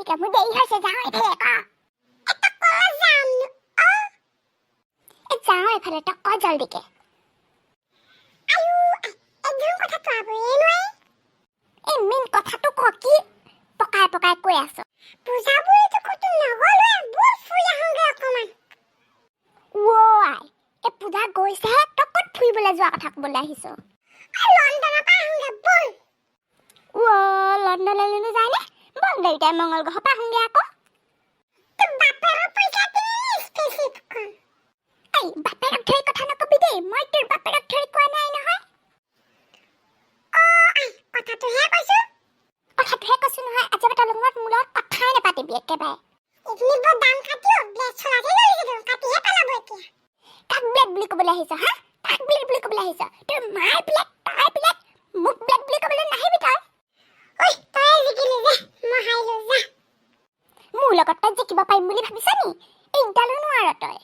জলদিকে মোৰ দেৰি হৈছে যাওঁ এফালে ক এটা ক যাম যাওঁ এফালে তই ক জলদিকে আয়ু একদম কথা পাবই নোৱাৰে এই মেইন কথাটো ক কি পকাই পকাই কৈ আছো বুজাবইতো কতো নগলোৱে বল ফুৰি আহোঁগে অকমান ৱাই এ পূজা গৈছে তই ক'ত ফুৰিবলৈ যোৱা কথা ক'বলৈ আহিছ লণ্ডনৰ পৰা আহোঁগে বল লণ্ডনলৈ যায় নে বল দেউতাই মংগল গ্ৰহৰ পৰা আহোঁগে আকৌ তোৰ বাপেৰৰ পইচা দিলি স্পেচিফিক কম এই বাপেৰক ধৰি কথা নকবি দেই মই তোৰ বাপেৰক ধৰি কোৱা নাই নহয় কথাটোহে কৈছো নহয় আজি তই লগত মোৰ লগত কথাই নাপাতিবি একেবাৰে এইখিনি বৰ দাম কাটিও ব্লেড চলাতে লৈছে কাটিহে পেলাব এতিয়া কাক ব্লেড বুলি ক'বলৈ আহিছ হা কাক ব্লেড বুলি ক'বলৈ আহিছ তোৰ মাৰ ব্লেড তাই ব্লেড মোক ব্লেড বুলি ক'বলৈ নাহিবি তই ঐ তই জিকিলি যে মই হাৰিলো যা মোৰ লগত তই জিকিব পাৰিম বুলি ভাবিছ নি এইডালো নোৱাৰ তই